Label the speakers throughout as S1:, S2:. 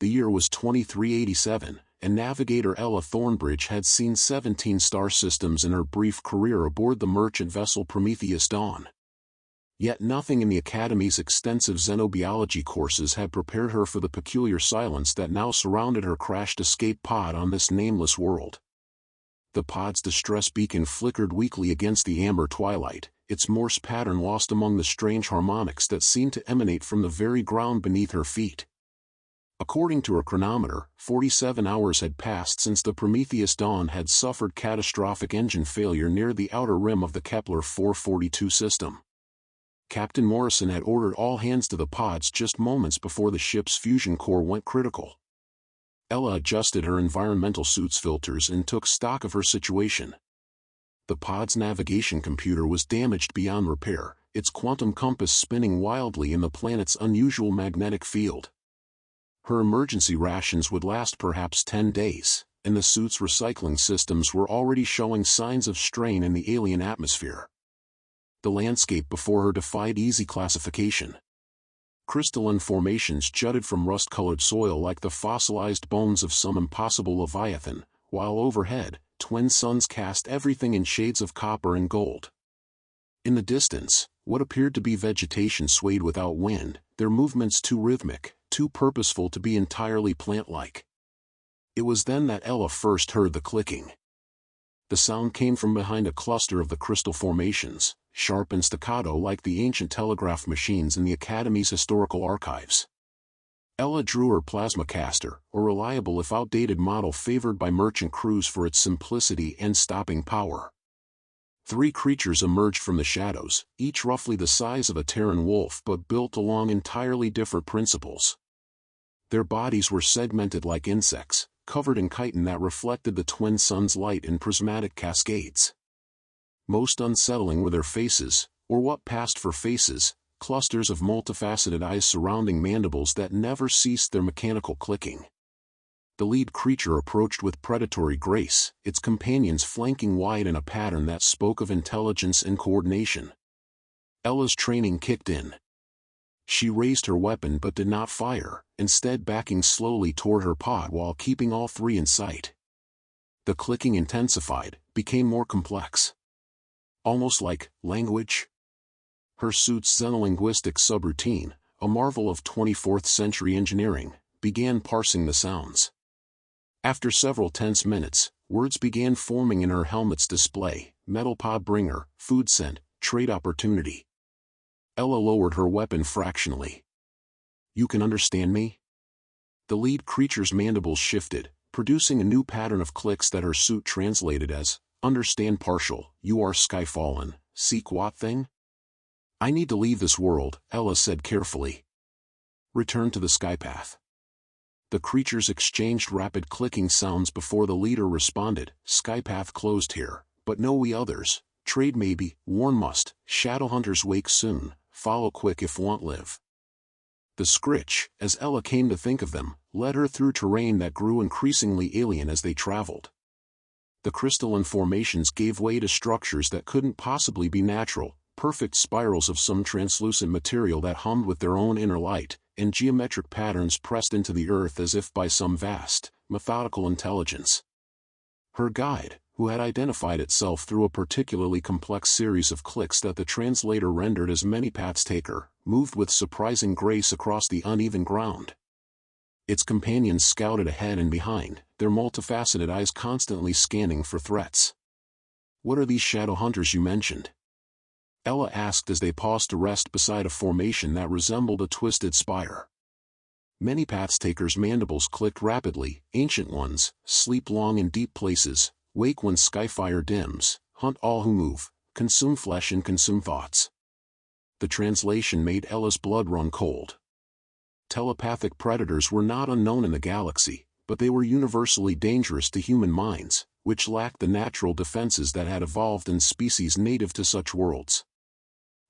S1: The year was 2387, and navigator Ella Thornbridge had seen 17 star systems in her brief career aboard the merchant vessel Prometheus Dawn. Yet nothing in the Academy's extensive xenobiology courses had prepared her for the peculiar silence that now surrounded her crashed escape pod on this nameless world. The pod's distress beacon flickered weakly against the amber twilight, its Morse pattern lost among the strange harmonics that seemed to emanate from the very ground beneath her feet. According to her chronometer, 47 hours had passed since the Prometheus Dawn had suffered catastrophic engine failure near the outer rim of the Kepler 442 system. Captain Morrison had ordered all hands to the pods just moments before the ship's fusion core went critical. Ella adjusted her environmental suit's filters and took stock of her situation. The pod's navigation computer was damaged beyond repair, its quantum compass spinning wildly in the planet's unusual magnetic field. Her emergency rations would last perhaps 10 days, and the suit's recycling systems were already showing signs of strain in the alien atmosphere. The landscape before her defied easy classification. Crystalline formations jutted from rust-colored soil like the fossilized bones of some impossible leviathan, while overhead, twin suns cast everything in shades of copper and gold. In the distance, what appeared to be vegetation swayed without wind, their movements too rhythmic, too purposeful to be entirely plant-like. It was then that Ella first heard the clicking. The sound came from behind a cluster of the crystal formations, sharp and staccato like the ancient telegraph machines in the Academy's historical archives. Ella drew her plasma caster, a reliable if outdated model favored by merchant crews for its simplicity and stopping power. 3 creatures emerged from the shadows, each roughly the size of a Terran wolf but built along entirely different principles. Their bodies were segmented like insects, covered in chitin that reflected the twin sun's light in prismatic cascades. Most unsettling were their faces, or what passed for faces, clusters of multifaceted eyes surrounding mandibles that never ceased their mechanical clicking. The lead creature approached with predatory grace, its companions flanking wide in a pattern that spoke of intelligence and coordination. Ella's training kicked in. She raised her weapon but did not fire, instead backing slowly toward her pod while keeping all 3 in sight. The clicking intensified, became more complex. Almost like language. Her suit's xenolinguistic subroutine, a marvel of 24th century engineering, began parsing the sounds. After several tense minutes, words began forming in her helmet's display: metal pod bringer, food scent, trade opportunity. Ella lowered her weapon fractionally. "You can understand me?" The lead creature's mandibles shifted, producing a new pattern of clicks that her suit translated as, "Understand partial, you are skyfallen, seek what thing?" "I need to leave this world," Ella said carefully. "Return to the skypath." The creatures exchanged rapid clicking sounds before the leader responded: "Skypath closed here, but no we others. Trade maybe, warn must, Shadowhunters wake soon, follow quick if want live." The scritch, as Ella came to think of them, led her through terrain that grew increasingly alien as they traveled. The crystalline formations gave way to structures that couldn't possibly be natural, perfect spirals of some translucent material that hummed with their own inner light, and geometric patterns pressed into the earth as if by some vast, methodical intelligence. Her guide, who had identified itself through a particularly complex series of clicks that the translator rendered as many paths taker, moved with surprising grace across the uneven ground. Its companions scouted ahead and behind, their multifaceted eyes constantly scanning for threats. "What are these shadow hunters you mentioned?" Ella asked as they paused to rest beside a formation that resembled a twisted spire. Many pathtakers' mandibles clicked rapidly, ancient ones, sleep long in deep places, wake when skyfire dims, hunt all who move, consume flesh and consume thoughts. The translation made Ella's blood run cold. Telepathic predators were not unknown in the galaxy, but they were universally dangerous to human minds, which lacked the natural defenses that had evolved in species native to such worlds.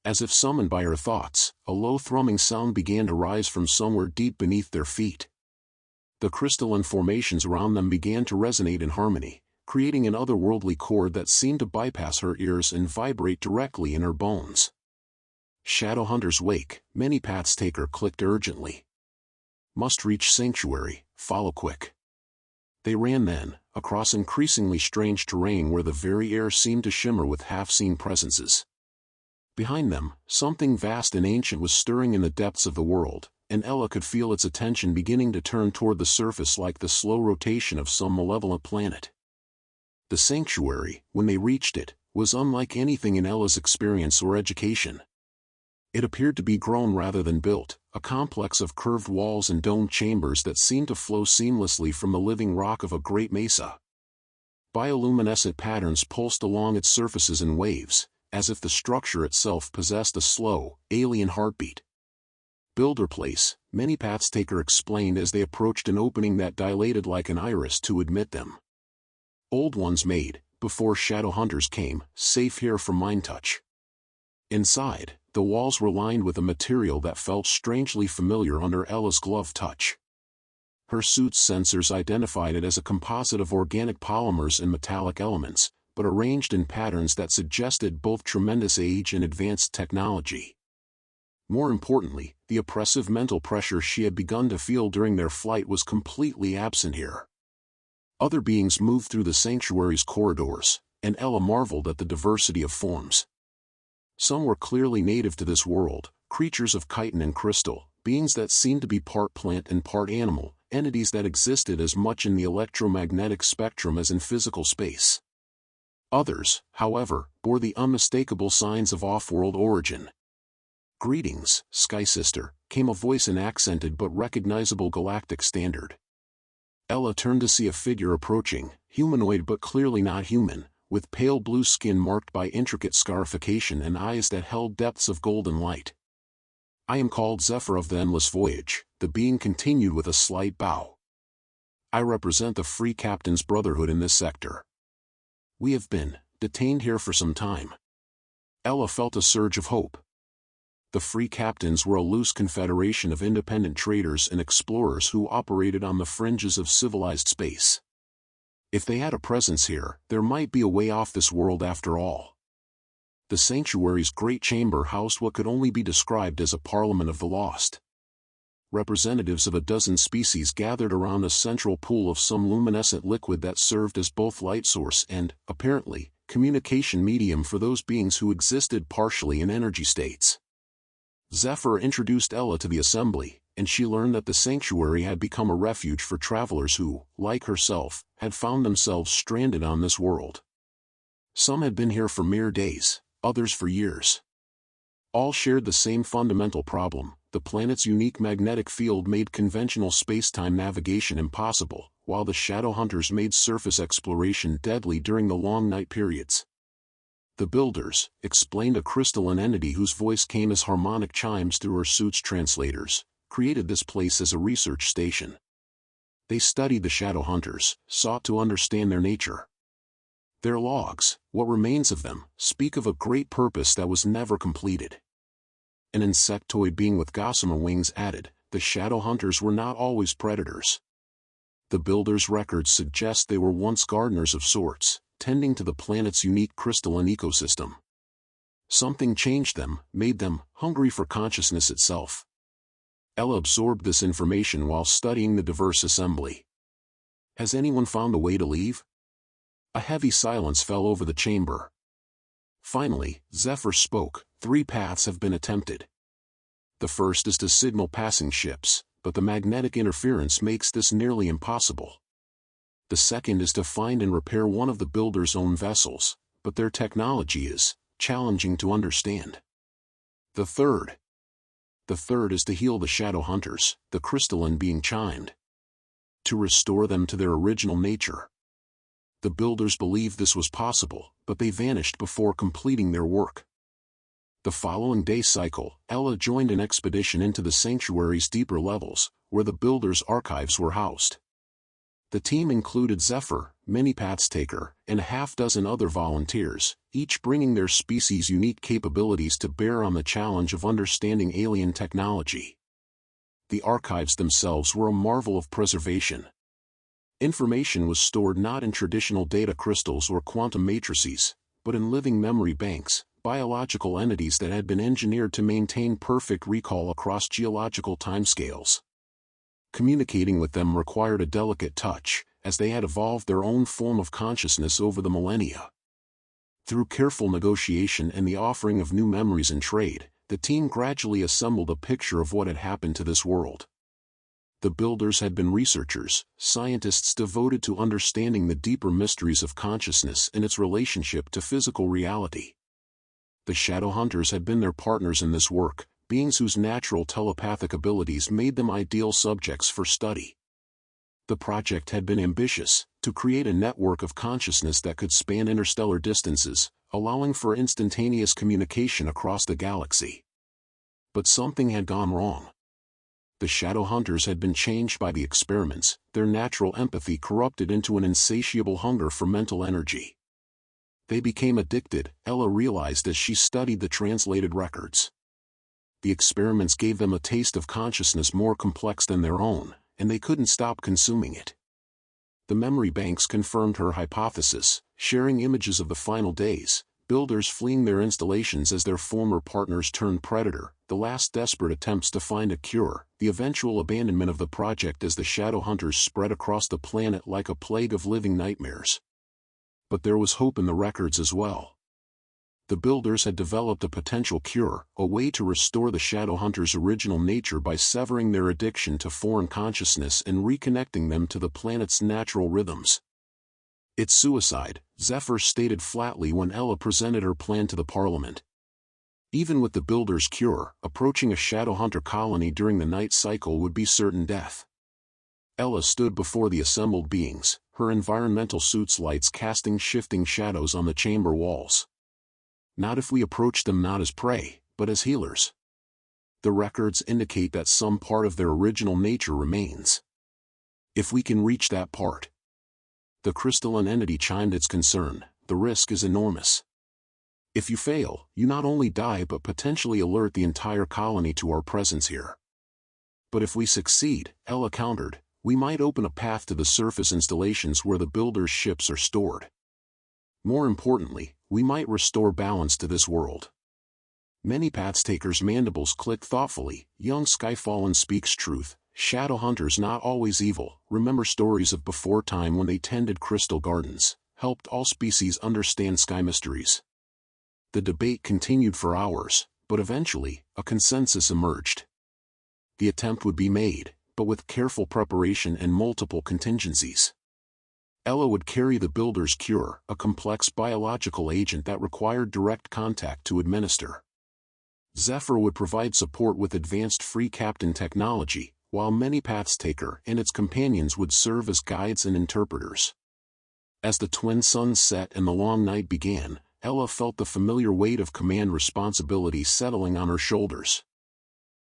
S1: As if summoned by her thoughts, a low thrumming sound began to rise from somewhere deep beneath their feet. The crystalline formations around them began to resonate in harmony, creating an otherworldly chord that seemed to bypass her ears and vibrate directly in her bones. "Shadowhunters wake," many paths taker clicked urgently. Must reach sanctuary, follow quick. They ran then, across increasingly strange terrain where the very air seemed to shimmer with half-seen presences. Behind them, something vast and ancient was stirring in the depths of the world, and Ella could feel its attention beginning to turn toward the surface like the slow rotation of some malevolent planet. The sanctuary, when they reached it, was unlike anything in Ella's experience or education. It appeared to be grown rather than built, a complex of curved walls and domed chambers that seemed to flow seamlessly from the living rock of a great mesa. Bioluminescent patterns pulsed along its surfaces in waves, as if the structure itself possessed a slow, alien heartbeat. Builder place, many pathstaker explained as they approached an opening that dilated like an iris to admit them. Old ones made, before shadow hunters came, safe here from mind touch. Inside, the walls were lined with a material that felt strangely familiar under Ella's glove touch. Her suit's sensors identified it as a composite of organic polymers and metallic elements, but arranged in patterns that suggested both tremendous age and advanced technology. More importantly, the oppressive mental pressure she had begun to feel during their flight was completely absent here. Other beings moved through the sanctuary's corridors, and Ella marveled at the diversity of forms. Some were clearly native to this world, creatures of chitin and crystal, beings that seemed to be part plant and part animal, entities that existed as much in the electromagnetic spectrum as in physical space. Others, however, bore the unmistakable signs of off-world origin. "Greetings, Sky Sister," came a voice in accented but recognizable galactic standard. Ella turned to see a figure approaching, humanoid but clearly not human, with pale blue skin marked by intricate scarification and eyes that held depths of golden light. "I am called Zephyr of the Endless Voyage," the being continued with a slight bow. "I represent the Free Captains Brotherhood in this sector. We have been detained here for some time." Ella felt a surge of hope. The Free Captains were a loose confederation of independent traders and explorers who operated on the fringes of civilized space. If they had a presence here, there might be a way off this world after all. The sanctuary's great chamber housed what could only be described as a parliament of the lost. Representatives of a dozen species gathered around a central pool of some luminescent liquid that served as both light source and, apparently, communication medium for those beings who existed partially in energy states. Zephyr introduced Ella to the assembly, and she learned that the sanctuary had become a refuge for travelers who, like herself, had found themselves stranded on this world. Some had been here for mere days, others for years. All shared the same fundamental problem: the planet's unique magnetic field made conventional space-time navigation impossible, while the shadow hunters made surface exploration deadly during the long night periods. "The Builders," explained a crystalline entity whose voice came as harmonic chimes through her suit's translators, "created this place as a research station. They studied the shadow hunters, sought to understand their nature. Their logs, what remains of them, speak of a great purpose that was never completed." An insectoid being with gossamer wings added, "The shadow hunters were not always predators. The Builders' records suggest they were once gardeners of sorts, tending to the planet's unique crystalline ecosystem. Something changed them, made them hungry for consciousness itself." Ella absorbed this information while studying the diverse assembly. "Has anyone found a way to leave?" A heavy silence fell over the chamber. Finally, Zephyr spoke. "3 paths have been attempted. The first is to signal passing ships, but the magnetic interference makes this nearly impossible. The second is to find and repair one of the Builders' own vessels, but their technology is challenging to understand. The third is to heal the shadow hunters," the crystalline being chimed. "To restore them to their original nature. The Builders believed this was possible, but they vanished before completing their work." The following day cycle, Ella joined an expedition into the sanctuary's deeper levels, where the Builders' archives were housed. The team included Zephyr, Mini Pathstaker, and a half-dozen other volunteers, each bringing their species' unique capabilities to bear on the challenge of understanding alien technology. The archives themselves were a marvel of preservation. Information was stored not in traditional data crystals or quantum matrices, but in living memory banks, biological entities that had been engineered to maintain perfect recall across geological timescales. Communicating with them required a delicate touch, as they had evolved their own form of consciousness over the millennia. Through careful negotiation and the offering of new memories in trade, the team gradually assembled a picture of what had happened to this world. The builders had been researchers, scientists devoted to understanding the deeper mysteries of consciousness and its relationship to physical reality. The shadow hunters had been their partners in this work, beings whose natural telepathic abilities made them ideal subjects for study. The project had been ambitious, to create a network of consciousness that could span interstellar distances, allowing for instantaneous communication across the galaxy. But something had gone wrong. The shadow hunters had been changed by the experiments, their natural empathy corrupted into an insatiable hunger for mental energy. They became addicted, Ella realized as she studied the translated records. The experiments gave them a taste of consciousness more complex than their own, and they couldn't stop consuming it. The memory banks confirmed her hypothesis, sharing images of the final days, builders fleeing their installations as their former partners turned predator, the last desperate attempts to find a cure, the eventual abandonment of the project as the shadow hunters spread across the planet like a plague of living nightmares. But there was hope in the records as well. The builders had developed a potential cure, a way to restore the shadow hunters' original nature by severing their addiction to foreign consciousness and reconnecting them to the planet's natural rhythms. "It's suicide," Zephyr stated flatly when Ella presented her plan to the Parliament. Even with the builders' cure, approaching a shadow hunter colony during the night cycle would be certain death. Ella stood before the assembled beings, her environmental suit's lights casting shifting shadows on the chamber walls. "Not if we approach them not as prey, but as healers. The records indicate that some part of their original nature remains. If we can reach that part." The crystalline entity chimed its concern, "The risk is enormous. If you fail, you not only die but potentially alert the entire colony to our presence here." "But if we succeed," Ella countered, "we might open a path to the surface installations where the builders' ships are stored. More importantly, we might restore balance to this world." Many Pathtaker's mandibles clicked thoughtfully. Young Skyfallen speaks truth. Shadow hunters not always evil. Remember stories of before time when they tended crystal gardens, helped all species understand sky mysteries. The debate continued for hours, but eventually, a consensus emerged. The attempt would be made, but with careful preparation and multiple contingencies. Ella would carry the builder's cure, a complex biological agent that required direct contact to administer. Zephyr would provide support with advanced free captain technology, while many Pathtaker and its companions would serve as guides and interpreters. As the twin suns set and the long night began, Ella felt the familiar weight of command responsibility settling on her shoulders.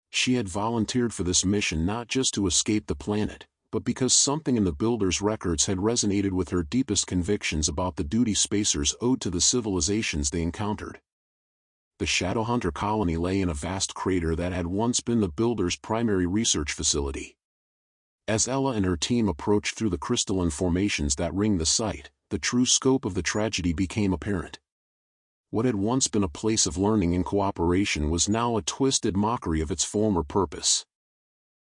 S1: She had volunteered for this mission not just to escape the planet, but because something in the builder's records had resonated with her deepest convictions about the duty spacers owed to the civilizations they encountered. The Shadow Hunter colony lay in a vast crater that had once been the builder's primary research facility. As Ella and her team approached through the crystalline formations that ringed the site, the true scope of the tragedy became apparent. What had once been a place of learning and cooperation was now a twisted mockery of its former purpose.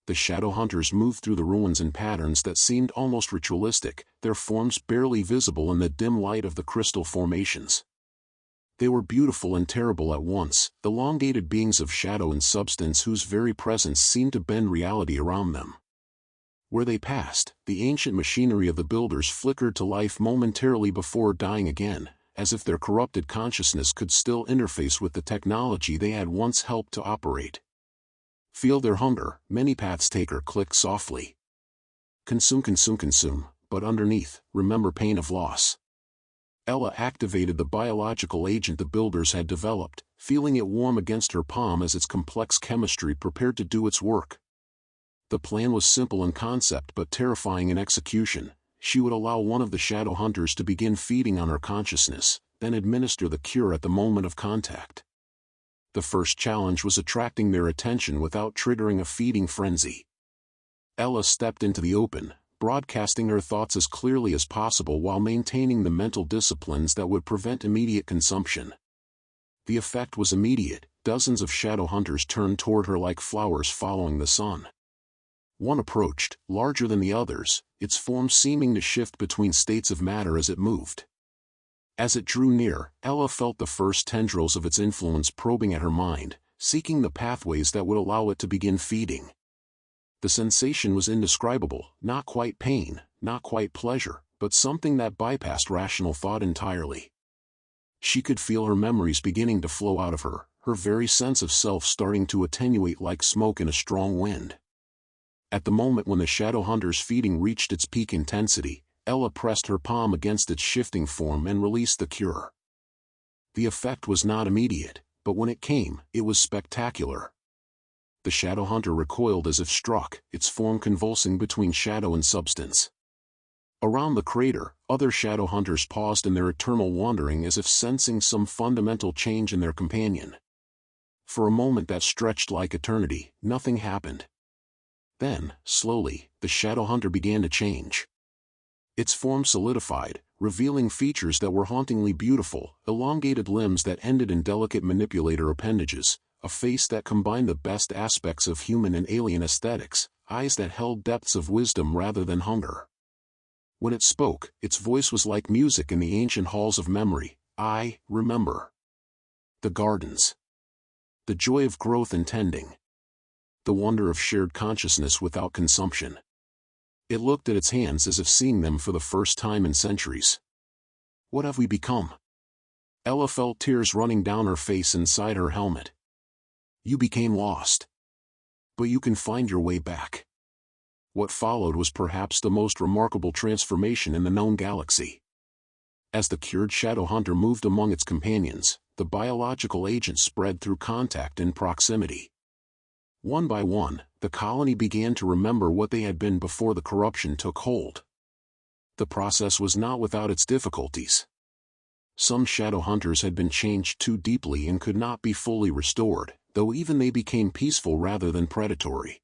S1: The shadow hunters moved through the ruins in patterns that seemed almost ritualistic, their forms barely visible in the dim light of the crystal formations. They were beautiful and terrible at once, elongated beings of shadow and substance whose very presence seemed to bend reality around them. Where they passed, the ancient machinery of the builders flickered to life momentarily before dying again, as if their corrupted consciousness could still interface with the technology they had once helped to operate. "Feel their hunger," many Pathtaker clicked softly. "Consume, consume, consume, but underneath, remember pain of loss." Ella activated the biological agent the builders had developed, feeling it warm against her palm as its complex chemistry prepared to do its work. The plan was simple in concept but terrifying in execution. She would allow one of the shadow hunters to begin feeding on her consciousness, then administer the cure at the moment of contact. The first challenge was attracting their attention without triggering a feeding frenzy. Ella stepped into the open, broadcasting her thoughts as clearly as possible while maintaining the mental disciplines that would prevent immediate consumption. The effect was immediate. Dozens of shadow hunters turned toward her like flowers following the sun. One approached, larger than the others, its form seeming to shift between states of matter as it moved. As it drew near, Ella felt the first tendrils of its influence probing at her mind, seeking the pathways that would allow it to begin feeding. The sensation was indescribable, not quite pain, not quite pleasure, but something that bypassed rational thought entirely. She could feel her memories beginning to flow out of her, her very sense of self starting to attenuate like smoke in a strong wind. At the moment when the Shadowhunter's feeding reached its peak intensity, Ella pressed her palm against its shifting form and released the cure. The effect was not immediate, but when it came, it was spectacular. The Shadowhunter recoiled as if struck, its form convulsing between shadow and substance. Around the crater, other Shadowhunters paused in their eternal wandering as if sensing some fundamental change in their companion. For a moment that stretched like eternity, nothing happened. Then, slowly, the Shadowhunter began to change. Its form solidified, revealing features that were hauntingly beautiful, elongated limbs that ended in delicate manipulator appendages, a face that combined the best aspects of human and alien aesthetics, eyes that held depths of wisdom rather than hunger. When it spoke, its voice was like music in the ancient halls of memory. I remember. The gardens. The joy of growth and tending. The wonder of shared consciousness without consumption. It looked at its hands as if seeing them for the first time in centuries. What have we become? Ella felt tears running down her face inside her helmet. You became lost. But you can find your way back. What followed was perhaps the most remarkable transformation in the known galaxy. As the cured Shadowhunter moved among its companions, the biological agent spread through contact and proximity. One by one, the colony began to remember what they had been before the corruption took hold. The process was not without its difficulties. Some Shadowhunters had been changed too deeply and could not be fully restored, though even they became peaceful rather than predatory.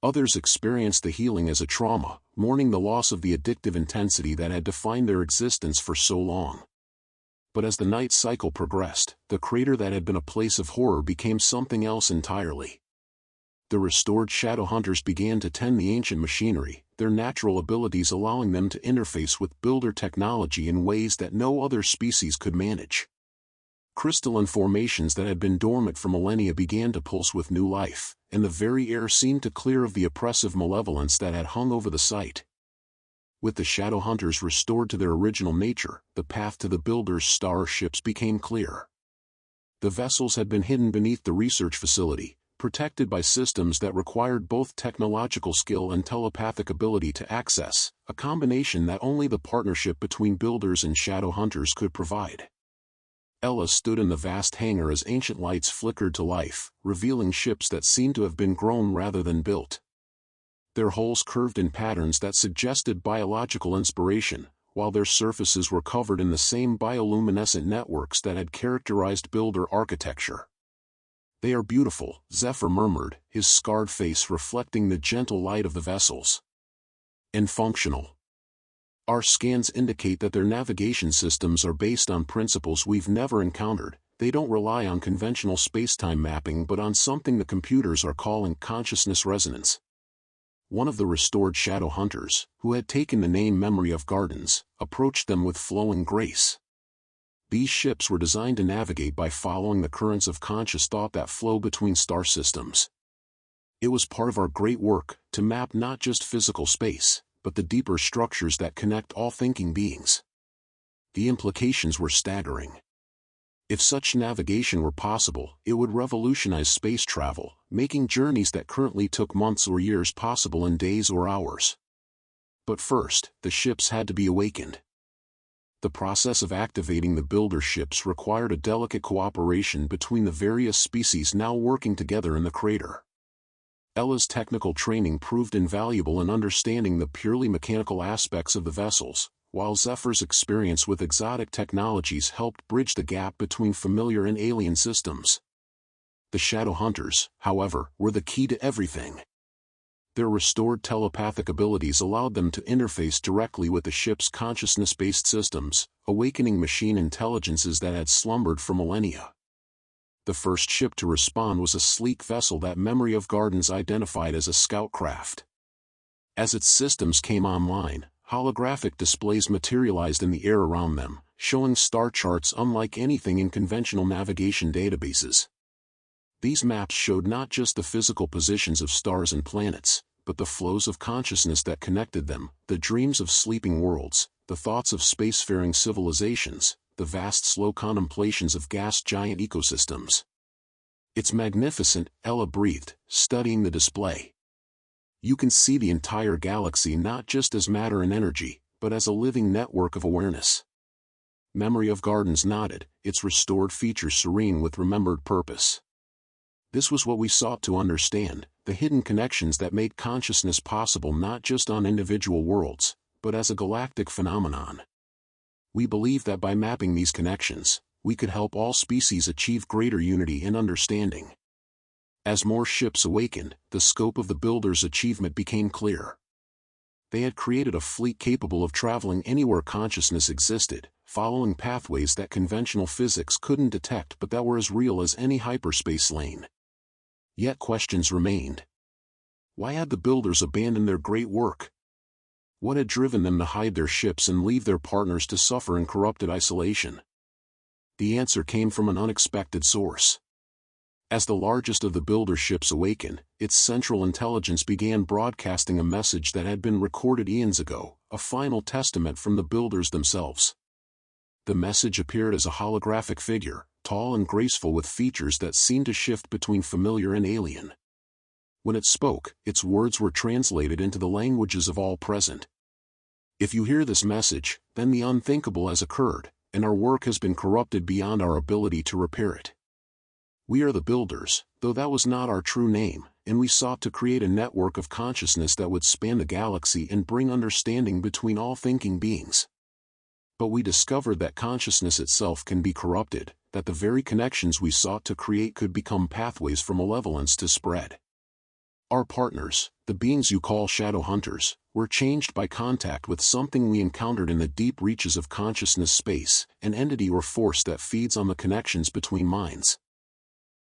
S1: Others experienced the healing as a trauma, mourning the loss of the addictive intensity that had defined their existence for so long. But as the night cycle progressed, the crater that had been a place of horror became something else entirely. The restored Shadowhunters began to tend the ancient machinery, their natural abilities allowing them to interface with builder technology in ways that no other species could manage. Crystalline formations that had been dormant for millennia began to pulse with new life, and the very air seemed to clear of the oppressive malevolence that had hung over the site. With the Shadowhunters restored to their original nature, the path to the builders' starships became clear. The vessels had been hidden beneath the research facility, protected by systems that required both technological skill and telepathic ability to access, a combination that only the partnership between builders and Shadowhunters could provide. Ella stood in the vast hangar as ancient lights flickered to life, revealing ships that seemed to have been grown rather than built. Their hulls curved in patterns that suggested biological inspiration, while their surfaces were covered in the same bioluminescent networks that had characterized builder architecture. They are beautiful, Zephyr murmured, his scarred face reflecting the gentle light of the vessels. And functional. Our scans indicate that their navigation systems are based on principles we've never encountered. They don't rely on conventional spacetime mapping but on something the computers are calling consciousness resonance. One of the restored Shadowhunters, who had taken the name Memory of Gardens, approached them with flowing grace. These ships were designed to navigate by following the currents of conscious thought that flow between star systems. It was part of our great work to map not just physical space, but the deeper structures that connect all thinking beings. The implications were staggering. If such navigation were possible, it would revolutionize space travel, making journeys that currently took months or years possible in days or hours. But first, the ships had to be awakened. The process of activating the builder ships required a delicate cooperation between the various species now working together in the crater. Ella's technical training proved invaluable in understanding the purely mechanical aspects of the vessels, while Zephyr's experience with exotic technologies helped bridge the gap between familiar and alien systems. The Shadowhunters, however, were the key to everything. Their restored telepathic abilities allowed them to interface directly with the ship's consciousness-based systems, awakening machine intelligences that had slumbered for millennia. The first ship to respond was a sleek vessel that Memory of Gardens identified as a scout craft. As its systems came online, holographic displays materialized in the air around them, showing star charts unlike anything in conventional navigation databases. These maps showed not just the physical positions of stars and planets, but the flows of consciousness that connected them, the dreams of sleeping worlds, the thoughts of spacefaring civilizations, the vast slow contemplations of gas giant ecosystems. "It's magnificent," Ella breathed, studying the display. "You can see the entire galaxy not just as matter and energy, but as a living network of awareness." Memory of Gardens nodded, its restored features serene with remembered purpose. "This was what we sought to understand, the hidden connections that made consciousness possible not just on individual worlds, but as a galactic phenomenon. We believe that by mapping these connections, we could help all species achieve greater unity and understanding." As more ships awakened, the scope of the builders' achievement became clear. They had created a fleet capable of traveling anywhere consciousness existed, following pathways that conventional physics couldn't detect but that were as real as any hyperspace lane. Yet questions remained. Why had the builders abandoned their great work? What had driven them to hide their ships and leave their partners to suffer in corrupted isolation? The answer came from an unexpected source. As the largest of the builder ships awakened, its central intelligence began broadcasting a message that had been recorded eons ago, a final testament from the builders themselves. The message appeared as a holographic figure, tall and graceful with features that seemed to shift between familiar and alien. When it spoke, its words were translated into the languages of all present. "If you hear this message, then the unthinkable has occurred, and our work has been corrupted beyond our ability to repair it. We are the Builders, though that was not our true name, and we sought to create a network of consciousness that would span the galaxy and bring understanding between all thinking beings. But we discovered that consciousness itself can be corrupted, that the very connections we sought to create could become pathways for malevolence to spread. Our partners, the beings you call shadow hunters, were changed by contact with something we encountered in the deep reaches of consciousness space, an entity or force that feeds on the connections between minds.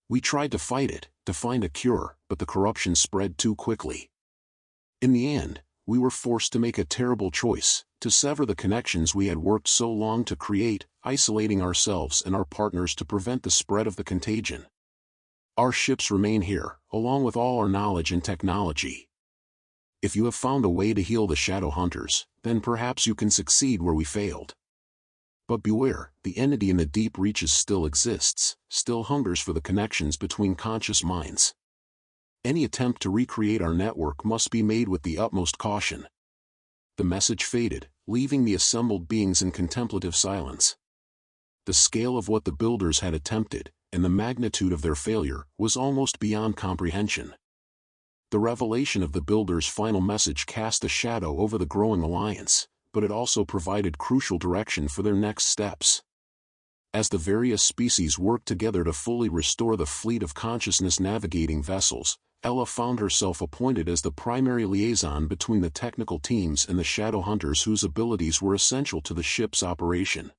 S1: We tried to fight it, to find a cure, but the corruption spread too quickly. In the end, we were forced to make a terrible choice, to sever the connections we had worked so long to create, isolating ourselves and our partners to prevent the spread of the contagion. Our ships remain here, along with all our knowledge and technology. If you have found a way to heal the shadow hunters, then perhaps you can succeed where we failed. But beware, the entity in the deep reaches still exists, still hungers for the connections between conscious minds. Any attempt to recreate our network must be made with the utmost caution." The message faded, leaving the assembled beings in contemplative silence. The scale of what the builders had attempted, and the magnitude of their failure, was almost beyond comprehension. The revelation of the builders' final message cast a shadow over the growing alliance, but it also provided crucial direction for their next steps. As the various species worked together to fully restore the fleet of consciousness navigating vessels, Ella found herself appointed as the primary liaison between the technical teams and the shadow hunters whose abilities were essential to the ship's operation.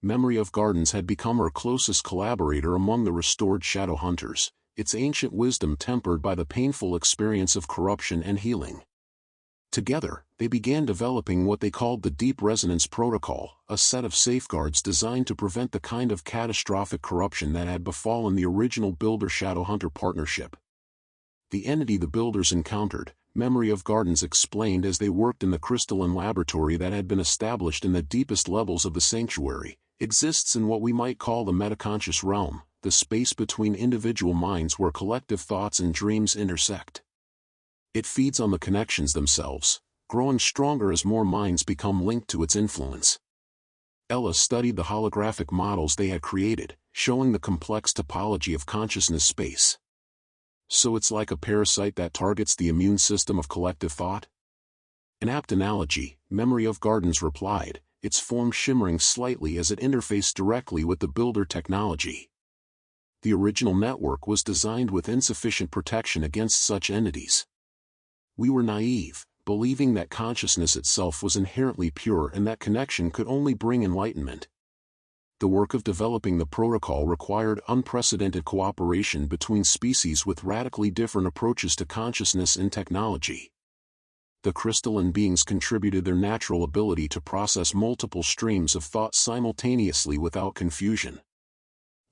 S1: Memory of Gardens had become her closest collaborator among the restored shadow hunters, its ancient wisdom tempered by the painful experience of corruption and healing. Together, they began developing what they called the Deep Resonance Protocol, a set of safeguards designed to prevent the kind of catastrophic corruption that had befallen the original Builder-Shadow Hunter partnership. The entity the builders encountered, Memory of Gardens explained as they worked in the crystalline laboratory that had been established in the deepest levels of the sanctuary, exists in what we might call the metaconscious realm, the space between individual minds where collective thoughts and dreams intersect. It feeds on the connections themselves, growing stronger as more minds become linked to its influence. Ella studied the holographic models they had created, showing the complex topology of consciousness space. "So it's like a parasite that targets the immune system of collective thought?" An apt analogy, Memory of Gardens replied, its form shimmering slightly as it interfaced directly with the builder technology. The original network was designed with insufficient protection against such entities. We were naive, believing that consciousness itself was inherently pure and that connection could only bring enlightenment. The work of developing the protocol required unprecedented cooperation between species with radically different approaches to consciousness and technology. The crystalline beings contributed their natural ability to process multiple streams of thought simultaneously without confusion.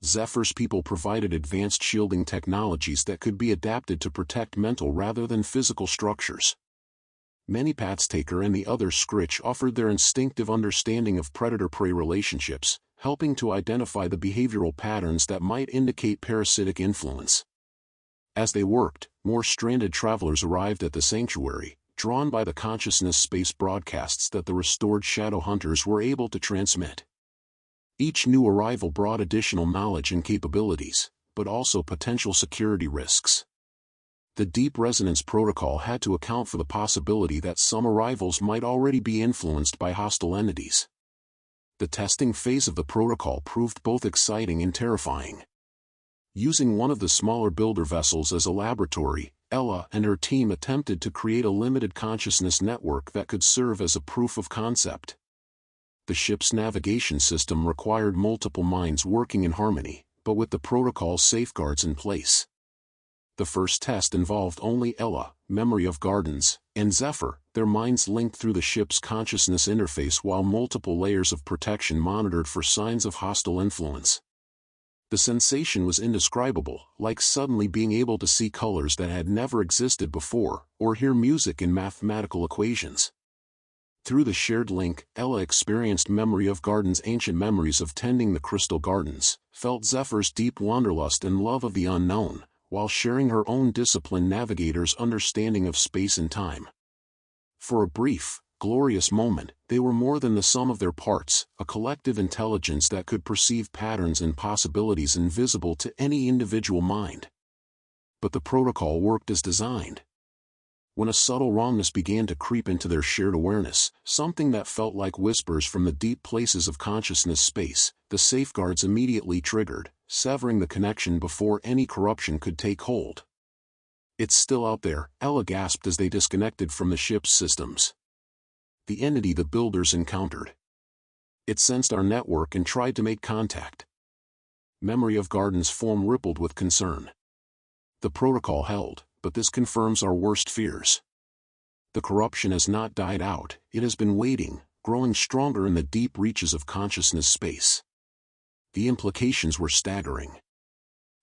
S1: Zephyr's people provided advanced shielding technologies that could be adapted to protect mental rather than physical structures. Manipatstaker and the other Scritch offered their instinctive understanding of predator-prey relationships, helping to identify the behavioral patterns that might indicate parasitic influence. As they worked, more stranded travelers arrived at the sanctuary, drawn by the consciousness space broadcasts that the restored shadow hunters were able to transmit. Each new arrival brought additional knowledge and capabilities, but also potential security risks. The Deep Resonance Protocol had to account for the possibility that some arrivals might already be influenced by hostile entities. The testing phase of the protocol proved both exciting and terrifying. Using one of the smaller builder vessels as a laboratory, Ella and her team attempted to create a limited consciousness network that could serve as a proof of concept. The ship's navigation system required multiple minds working in harmony, but with the protocol's safeguards in place. The first test involved only Ella, Memory of Gardens, and Zephyr, their minds linked through the ship's consciousness interface while multiple layers of protection monitored for signs of hostile influence. The sensation was indescribable, like suddenly being able to see colors that had never existed before, or hear music in mathematical equations. Through the shared link, Ella experienced Memory of Gardens' ancient memories of tending the crystal gardens, felt Zephyr's deep wanderlust and love of the unknown, while sharing her own disciplined navigator's understanding of space and time. For a brief, glorious moment, they were more than the sum of their parts, a collective intelligence that could perceive patterns and possibilities invisible to any individual mind. But the protocol worked as designed. When a subtle wrongness began to creep into their shared awareness, something that felt like whispers from the deep places of consciousness space, the safeguards immediately triggered, severing the connection before any corruption could take hold. "It's still out there," Ella gasped as they disconnected from the ship's systems. The entity the builders encountered. It sensed our network and tried to make contact. Memory of Gardens' form rippled with concern. The protocol held, but this confirms our worst fears. The corruption has not died out, it has been waiting, growing stronger in the deep reaches of consciousness space. The implications were staggering.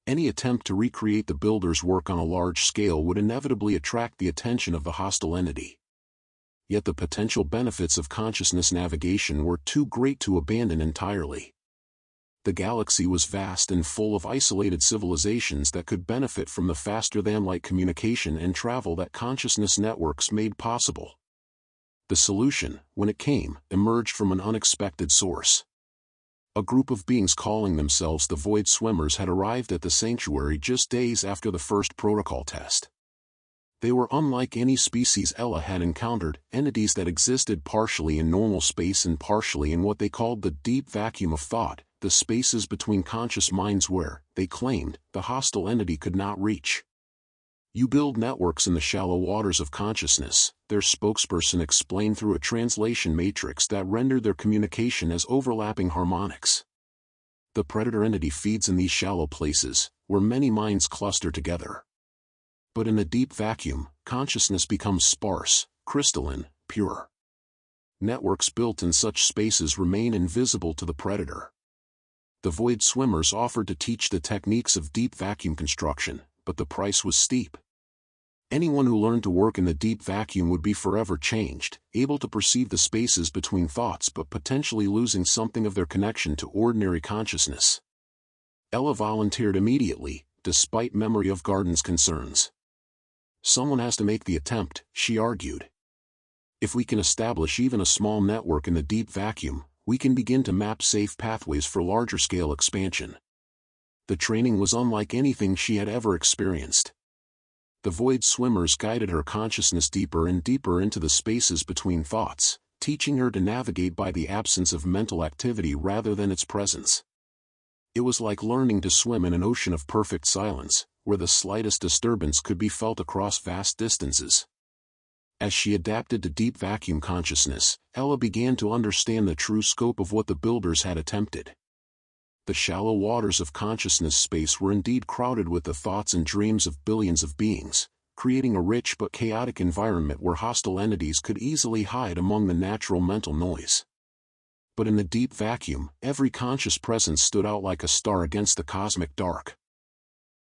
S1: Any attempt to recreate the builders' work on a large scale would inevitably attract the attention of the hostile entity. Yet the potential benefits of consciousness navigation were too great to abandon entirely. The galaxy was vast and full of isolated civilizations that could benefit from the faster-than-light communication and travel that consciousness networks made possible. The solution, when it came, emerged from an unexpected source. A group of beings calling themselves the Void Swimmers had arrived at the sanctuary just days after the first protocol test. They were unlike any species Ella had encountered, entities that existed partially in normal space and partially in what they called the deep vacuum of thought, the spaces between conscious minds where, they claimed, the hostile entity could not reach. "You build networks in the shallow waters of consciousness," their spokesperson explained through a translation matrix that rendered their communication as overlapping harmonics. The predator entity feeds in these shallow places, where many minds cluster together. But in the deep vacuum, consciousness becomes sparse, crystalline, pure. Networks built in such spaces remain invisible to the predator. The Void Swimmers offered to teach the techniques of deep vacuum construction, but the price was steep. Anyone who learned to work in the deep vacuum would be forever changed, able to perceive the spaces between thoughts but potentially losing something of their connection to ordinary consciousness. Ella volunteered immediately, despite Memory of Gardens' concerns. "Someone has to make the attempt," she argued. "If we can establish even a small network in the deep vacuum, we can begin to map safe pathways for larger-scale expansion." The training was unlike anything she had ever experienced. The Void Swimmers guided her consciousness deeper and deeper into the spaces between thoughts, teaching her to navigate by the absence of mental activity rather than its presence. It was like learning to swim in an ocean of perfect silence, where the slightest disturbance could be felt across vast distances. As she adapted to deep vacuum consciousness, Ella began to understand the true scope of what the builders had attempted. The shallow waters of consciousness space were indeed crowded with the thoughts and dreams of billions of beings, creating a rich but chaotic environment where hostile entities could easily hide among the natural mental noise. But in the deep vacuum, every conscious presence stood out like a star against the cosmic dark.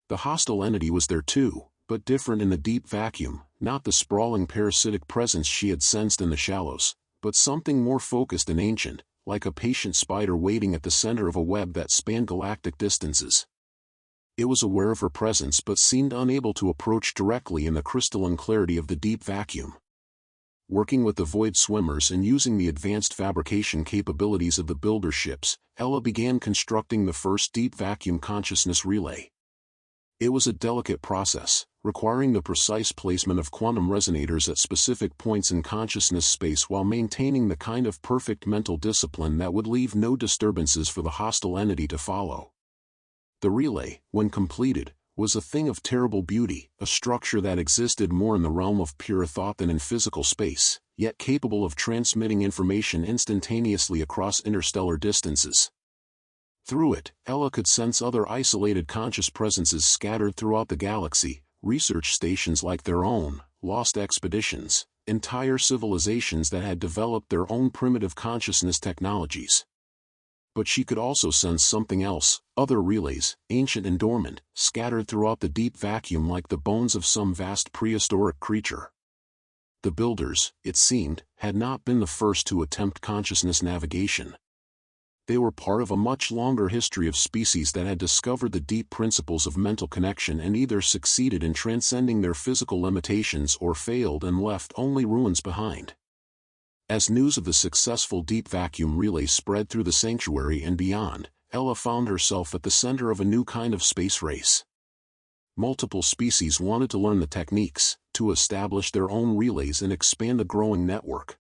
S1: The hostile entity was there too, but different in the deep vacuum, not the sprawling parasitic presence she had sensed in the shallows, but something more focused and ancient, like a patient spider waiting at the center of a web that spanned galactic distances. It was aware of her presence but seemed unable to approach directly in the crystalline clarity of the deep vacuum. Working with the void swimmers and using the advanced fabrication capabilities of the builder ships, Ella began constructing the first deep vacuum consciousness relay. It was a delicate process, requiring the precise placement of quantum resonators at specific points in consciousness space while maintaining the kind of perfect mental discipline that would leave no disturbances for the hostile entity to follow. The relay, when completed, was a thing of terrible beauty, a structure that existed more in the realm of pure thought than in physical space, yet capable of transmitting information instantaneously across interstellar distances. Through it, Ella could sense other isolated conscious presences scattered throughout the galaxy, research stations like their own, lost expeditions, entire civilizations that had developed their own primitive consciousness technologies. But she could also sense something else, other relays, ancient and dormant, scattered throughout the deep vacuum like the bones of some vast prehistoric creature. The builders, it seemed, had not been the first to attempt consciousness navigation. They were part of a much longer history of species that had discovered the deep principles of mental connection and either succeeded in transcending their physical limitations or failed and left only ruins behind. As news of the successful deep vacuum relay spread through the sanctuary and beyond, Ella found herself at the center of a new kind of space race. Multiple species wanted to learn the techniques, to establish their own relays and expand the growing network.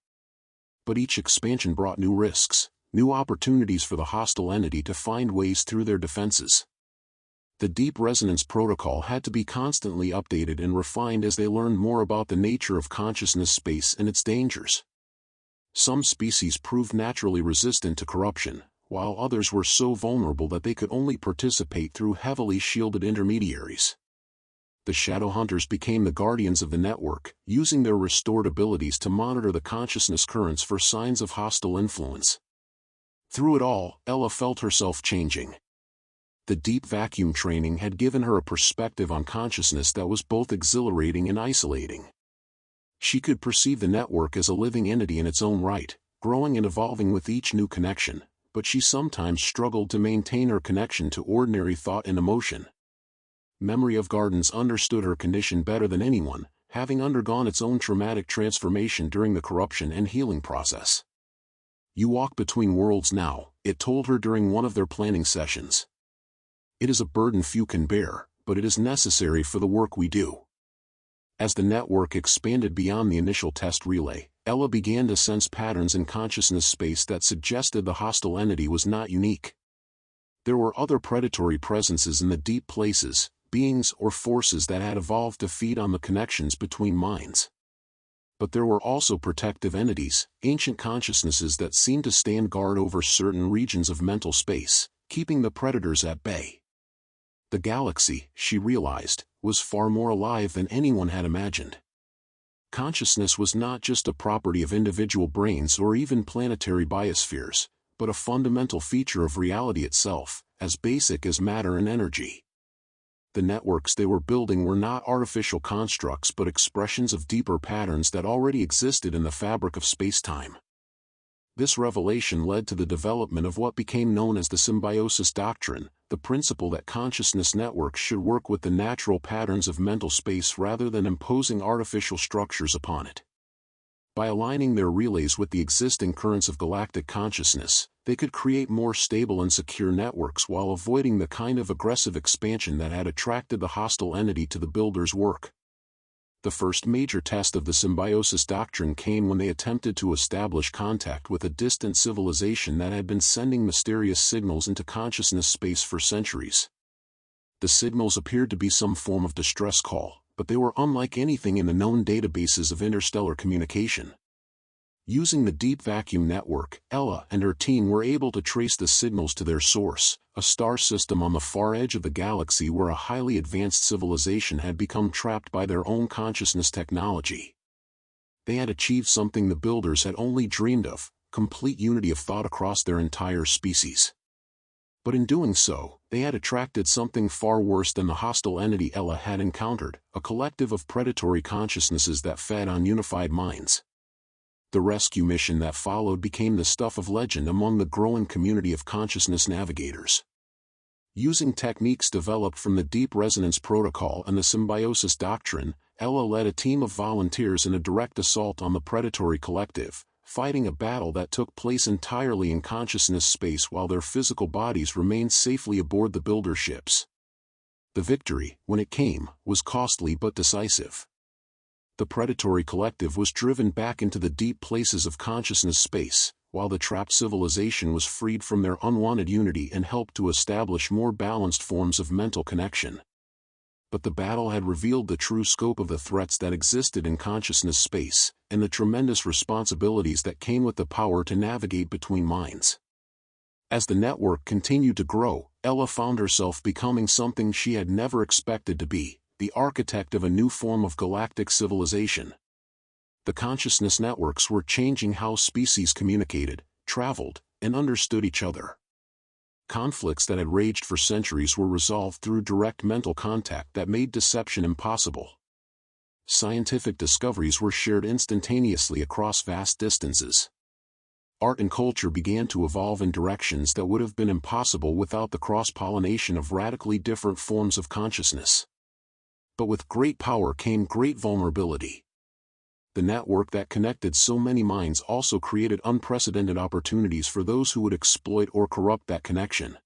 S1: But each expansion brought new risks, new opportunities for the hostile entity to find ways through their defenses. The deep resonance protocol had to be constantly updated and refined as they learned more about the nature of consciousness space and its dangers. Some species proved naturally resistant to corruption, while others were so vulnerable that they could only participate through heavily shielded intermediaries. The shadow hunters became the guardians of the network, using their restored abilities to monitor the consciousness currents for signs of hostile influence. Through it all, Ella felt herself changing. The deep vacuum training had given her a perspective on consciousness that was both exhilarating and isolating. She could perceive the network as a living entity in its own right, growing and evolving with each new connection, but she sometimes struggled to maintain her connection to ordinary thought and emotion. Memory of Gardens understood her condition better than anyone, having undergone its own traumatic transformation during the corruption and healing process. "You walk between worlds now," it told her during one of their planning sessions. "It is a burden few can bear, but it is necessary for the work we do." As the network expanded beyond the initial test relay, Ella began to sense patterns in consciousness space that suggested the hostile entity was not unique. There were other predatory presences in the deep places, beings or forces that had evolved to feed on the connections between minds. But there were also protective entities, ancient consciousnesses that seemed to stand guard over certain regions of mental space, keeping the predators at bay. The galaxy, she realized, was far more alive than anyone had imagined. Consciousness was not just a property of individual brains or even planetary biospheres, but a fundamental feature of reality itself, as basic as matter and energy. The networks they were building were not artificial constructs but expressions of deeper patterns that already existed in the fabric of space-time. This revelation led to the development of what became known as the symbiosis doctrine, the principle that consciousness networks should work with the natural patterns of mental space rather than imposing artificial structures upon it. By aligning their relays with the existing currents of galactic consciousness, they could create more stable and secure networks while avoiding the kind of aggressive expansion that had attracted the hostile entity to the builders' work. The first major test of the symbiosis doctrine came when they attempted to establish contact with a distant civilization that had been sending mysterious signals into consciousness space for centuries. The signals appeared to be some form of distress call, but they were unlike anything in the known databases of interstellar communication. Using the Deep Vacuum Network, Ella and her team were able to trace the signals to their source, a star system on the far edge of the galaxy where a highly advanced civilization had become trapped by their own consciousness technology. They had achieved something the builders had only dreamed of, complete unity of thought across their entire species. But in doing so, they had attracted something far worse than the hostile entity Ella had encountered, a collective of predatory consciousnesses that fed on unified minds. The rescue mission that followed became the stuff of legend among the growing community of consciousness navigators. Using techniques developed from the Deep Resonance Protocol and the Symbiosis Doctrine, Ella led a team of volunteers in a direct assault on the predatory collective, fighting a battle that took place entirely in consciousness space while their physical bodies remained safely aboard the builder ships. The victory, when it came, was costly but decisive. The predatory collective was driven back into the deep places of consciousness space, while the trapped civilization was freed from their unwanted unity and helped to establish more balanced forms of mental connection. But the battle had revealed the true scope of the threats that existed in consciousness space, and the tremendous responsibilities that came with the power to navigate between minds. As the network continued to grow, Ella found herself becoming something she had never expected to be, the architect of a new form of galactic civilization. The consciousness networks were changing how species communicated, traveled, and understood each other. Conflicts that had raged for centuries were resolved through direct mental contact that made deception impossible. Scientific discoveries were shared instantaneously across vast distances. Art and culture began to evolve in directions that would have been impossible without the cross-pollination of radically different forms of consciousness. But with great power came great vulnerability. The network that connected so many minds also created unprecedented opportunities for those who would exploit or corrupt that connection.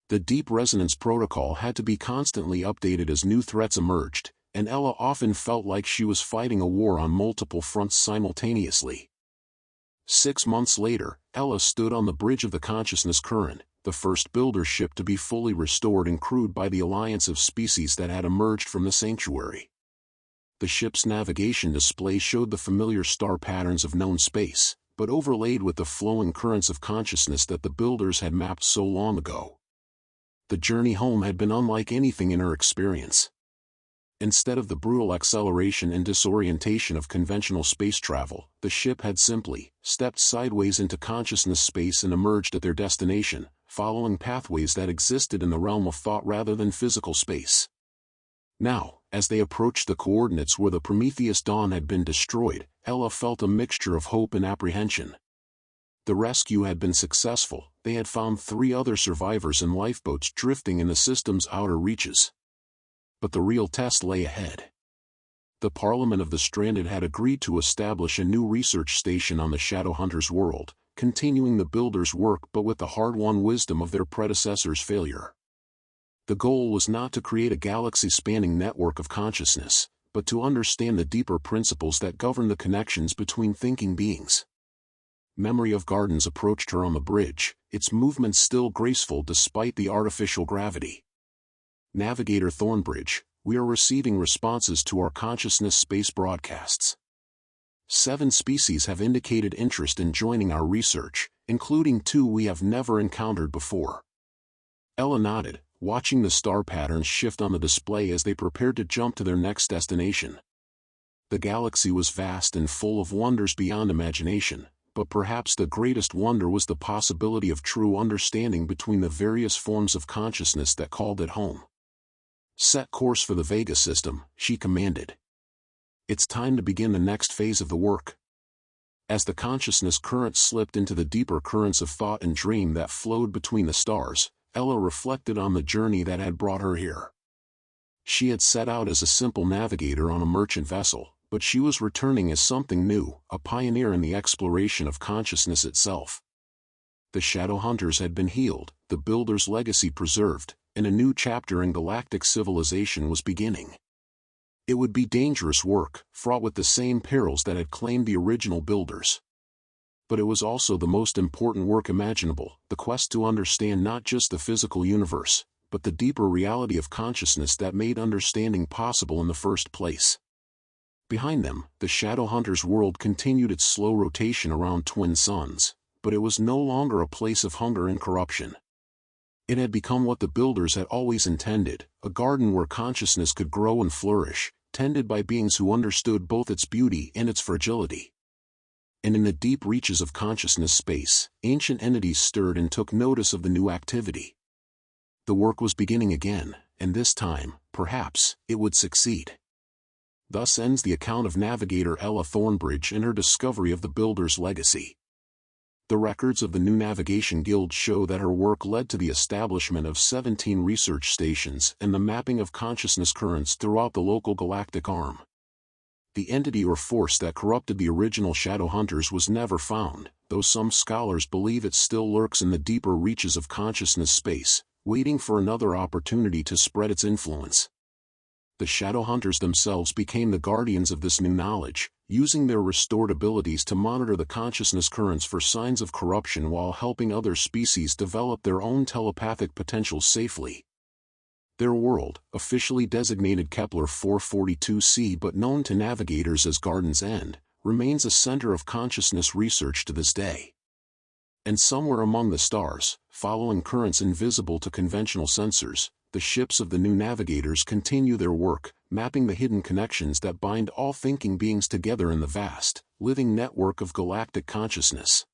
S1: The Deep Resonance Protocol had to be constantly updated as new threats emerged, and Ella often felt like she was fighting a war on multiple fronts simultaneously. 6 months later, Ella stood on the bridge of the consciousness current, the first builder ship to be fully restored and crewed by the alliance of species that had emerged from the sanctuary. The ship's navigation display showed the familiar star patterns of known space, but overlaid with the flowing currents of consciousness that the builders had mapped so long ago. The journey home had been unlike anything in her experience. Instead of the brutal acceleration and disorientation of conventional space travel, the ship had simply stepped sideways into consciousness space and emerged at their destination, following pathways that existed in the realm of thought rather than physical space. Now, as they approached the coordinates where the Prometheus Dawn had been destroyed, Ella felt a mixture of hope and apprehension. The rescue had been successful, they had found 3 other survivors in lifeboats drifting in the system's outer reaches. But the real test lay ahead. The Parliament of the Stranded had agreed to establish a new research station on the Shadowhunters' world, continuing the builders' work but with the hard-won wisdom of their predecessors' failure. The goal was not to create a galaxy-spanning network of consciousness, but to understand the deeper principles that govern the connections between thinking beings. Memory of Gardens approached her on the bridge, its movements still graceful despite the artificial gravity. Navigator Thornbridge, we are receiving responses to our consciousness space broadcasts. 7 species have indicated interest in joining our research, including 2 we have never encountered before. Ella nodded, watching the star patterns shift on the display as they prepared to jump to their next destination. The galaxy was vast and full of wonders beyond imagination, but perhaps the greatest wonder was the possibility of true understanding between the various forms of consciousness that called it home. Set course for the Vega system, she commanded. It's time to begin the next phase of the work. As the consciousness current slipped into the deeper currents of thought and dream that flowed between the stars, Ella reflected on the journey that had brought her here. She had set out as a simple navigator on a merchant vessel, but she was returning as something new, a pioneer in the exploration of consciousness itself. The Shadowhunters had been healed, the Builder's legacy preserved, and a new chapter in galactic civilization was beginning. It would be dangerous work, fraught with the same perils that had claimed the original builders. But it was also the most important work imaginable, the quest to understand not just the physical universe, but the deeper reality of consciousness that made understanding possible in the first place. Behind them, the Shadowhunters' world continued its slow rotation around twin suns, but it was no longer a place of hunger and corruption. It had become what the builders had always intended, a garden where consciousness could grow and flourish, tended by beings who understood both its beauty and its fragility. And in the deep reaches of consciousness space, ancient entities stirred and took notice of the new activity. The work was beginning again, and this time, perhaps, it would succeed. Thus ends the account of navigator Ella Thornbridge and her discovery of the builder's legacy. The records of the New Navigation Guild show that her work led to the establishment of 17 research stations and the mapping of consciousness currents throughout the local galactic arm. The entity or force that corrupted the original Shadowhunters was never found, though some scholars believe it still lurks in the deeper reaches of consciousness space, waiting for another opportunity to spread its influence. The Shadowhunters themselves became the guardians of this new knowledge, using their restored abilities to monitor the consciousness currents for signs of corruption while helping other species develop their own telepathic potentials safely. Their world, officially designated Kepler 442c but known to navigators as Garden's End, remains a center of consciousness research to this day. And somewhere among the stars, following currents invisible to conventional sensors, the ships of the new navigators continue their work, mapping the hidden connections that bind all thinking beings together in the vast, living network of galactic consciousness.